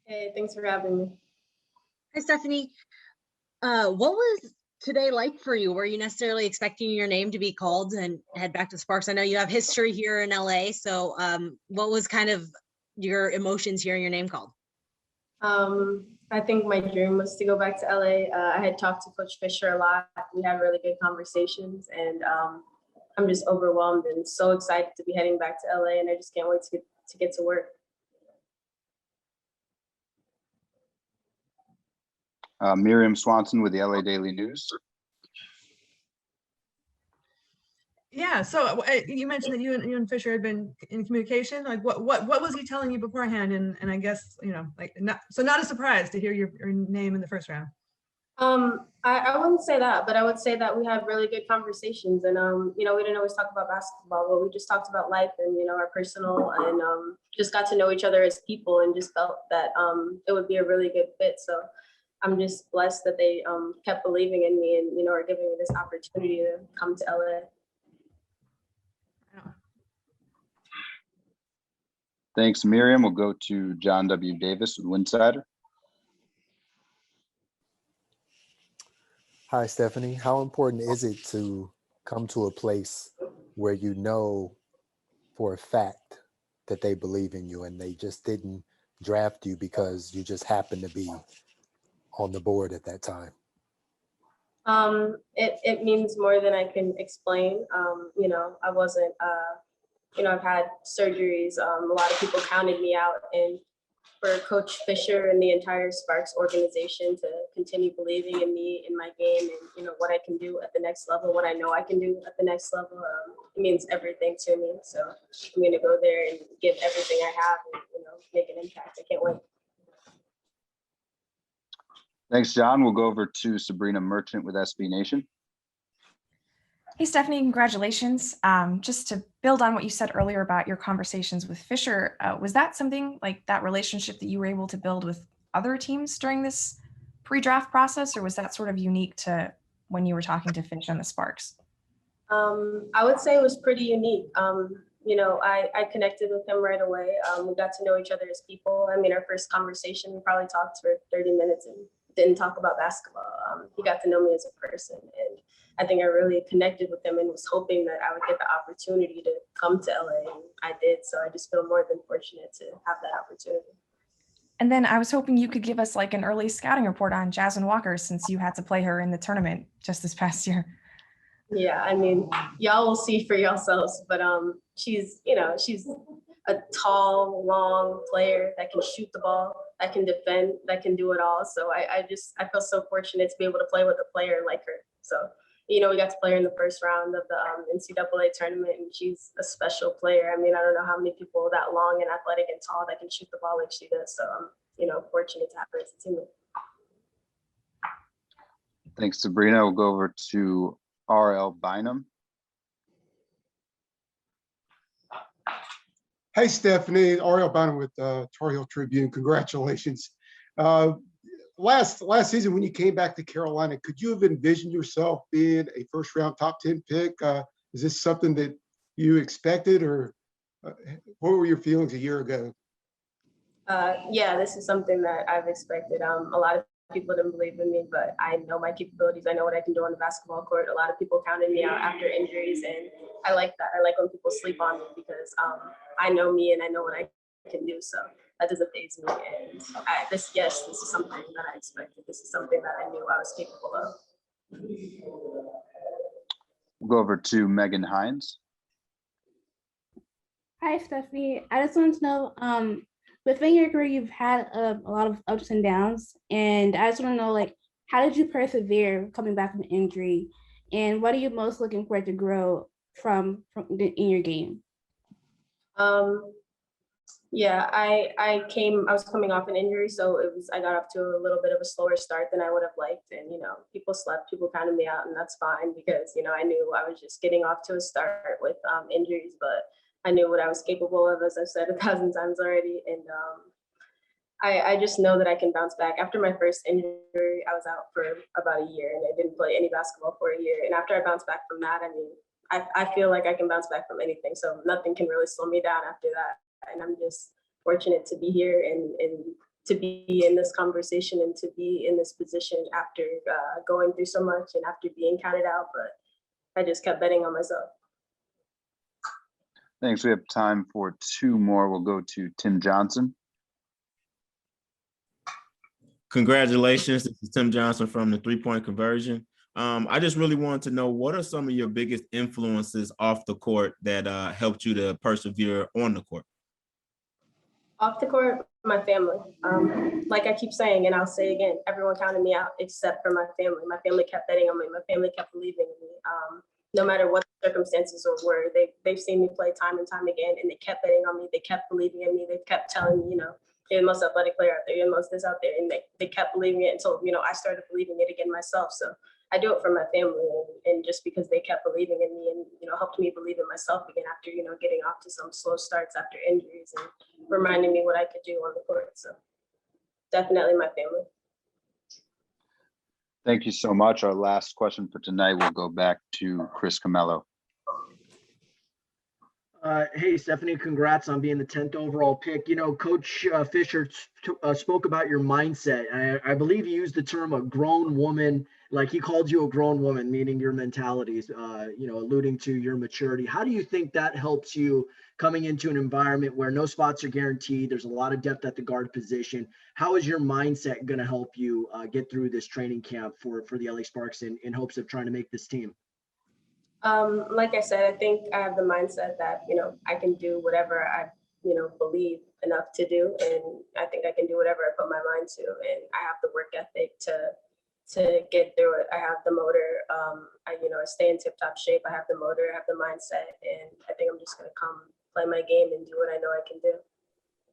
Hey, thanks for having me. Hi, Stephanie. What was today like for you? Were you necessarily expecting your name to be called and head back to Sparks? I know you have history here in LA, so what was kind of your emotions hearing your name called? I think my dream was to go back to LA. I had talked to Coach Fisher a lot. We had really good conversations, and I'm just overwhelmed and so excited to be heading back to LA. And I just can't wait to get to work. Miriam Swanson with the LA Daily News. Yeah, so you mentioned that you and Fisher had been in communication. Like, what was he telling you beforehand? And I guess like not a surprise to hear your name in the first round. I wouldn't say that, but I would say that we had really good conversations, and we didn't always talk about basketball, but we just talked about life and our personal, and just got to know each other as people, and just felt that it would be a really good fit. So I'm just blessed that they kept believing in me, and are giving me this opportunity to come to LA. Thanks, Miriam. We'll go to John W. Davis with Winsider. Hi, Stephanie. How important is it to come to a place where you know for a fact that they believe in you and they just didn't draft you because you just happened to be on the board at that time? It means more than I can explain. I wasn't, I've had surgeries. A lot of people counted me out, and for Coach Fisher and the entire Sparks organization to continue believing in me, in my game, and what I can do at the next level, what I know I can do at the next level, it means everything to me. So I'm going to go there and give everything I have, and make an impact. I can't wait. Thanks, John. We'll go over to Sabrina Merchant with SB Nation. Hey, Stephanie, congratulations. Just to build on what you said earlier about your conversations with Fisher, was that something like that relationship that you were able to build with other teams during this pre-draft process, or was that sort of unique to when you were talking to Fish and the Sparks? I would say it was pretty unique. I connected with him right away. We got to know each other as people. I mean, our first conversation, we probably talked for 30 minutes and didn't talk about basketball. He got to know me as a person, and I think I really connected with him and was hoping that I would get the opportunity to come to LA, and I did. So I just feel more than fortunate to have that opportunity. And then I was hoping you could give us like an early scouting report on Jasmine Walker, since you had to play her in the tournament just this past year. Yeah, I mean, y'all will see for yourselves, but she's a tall, long player that can shoot the ball, that can defend, that can do it all. So I feel so fortunate to be able to play with a player like her. So we got to play her in the first round of the NCAA tournament, and she's a special player. I mean, I don't know how many people that long and athletic and tall that can shoot the ball like she does. So I'm fortunate to have her as a teammate. Thanks, Sabrina. We'll go over to RL Bynum. Hey, Stephanie, Ariel Bynum with Tar Heel Tribune. Congratulations. Last season, when you came back to Carolina, could you have envisioned yourself being a first round top 10 pick? Is this something that you expected, or what were your feelings a year ago? Yeah, this is something that I've expected. A lot of people didn't believe in me, but I know my capabilities. I know what I can do on the basketball court. A lot of people counted me out after injuries, and I like that. I like when people sleep on me because I know me and I know what I can do. So that doesn't faze me. And this is something that I expected. This is something that I knew I was capable of. We'll go over to Megan Hines. Hi, Stephanie. I just wanted to know, within your career, you've had a lot of ups and downs, and I just want to know, like, how did you persevere coming back from injury, and what are you most looking for to grow from in your game? Yeah, I was coming off an injury, so I got off to a little bit of a slower start than I would have liked, and people slept, people counted me out, and that's fine because I knew I was just getting off to a start with injuries, but I knew what I was capable of, as I've said 1,000 times already, and I just know that I can bounce back. After my first injury, I was out for about a year, and I didn't play any basketball for a year, and after I bounced back from that, I mean, I feel like I can bounce back from anything, so nothing can really slow me down after that. And I'm just fortunate to be here and to be in this conversation and to be in this position after going through so much and after being counted out. But I just kept betting on myself. Thanks. We have time for two more. We'll go to Tim Johnson. Congratulations. This is Tim Johnson from the 3-Point Conversion. I just really wanted to know, what are some of your biggest influences off the court that helped you to persevere on the court? Off the court, my family. Like I keep saying, and I'll say again, everyone counted me out except for my family. My family kept betting on me. My family kept believing in me. No matter what the circumstances were, they've seen me play time and time again, and they kept betting on me. They kept believing in me. They kept telling me, you're the most athletic player out there, you're the most this out there. And they kept believing it until, I started believing it again myself. So I do it for my family, and just because they kept believing in me and, helped me believe in myself again after, getting off to some slow starts after injuries and reminding me what I could do on the court. So definitely my family. Thank you so much. Our last question for tonight will go back to Chris Camello. Hey, Stephanie, congrats on being the 10th overall pick. Coach Fisher spoke about your mindset. I believe he used the term a grown woman, like he called you a grown woman, meaning your mentalities, alluding to your maturity. How do you think that helps you coming into an environment where no spots are guaranteed? There's a lot of depth at the guard position. How is your mindset going to help you get through this training camp for the LA Sparks in hopes of trying to make this team? Like I said, I think I have the mindset that, I can do whatever I, believe enough to do. And I think I can do whatever I put my mind to. And I have the work ethic to get through it. I have the motor. I stay in tip-top shape. I have the motor, I have the mindset. And I think I'm just going to come play my game and do what I know I can do.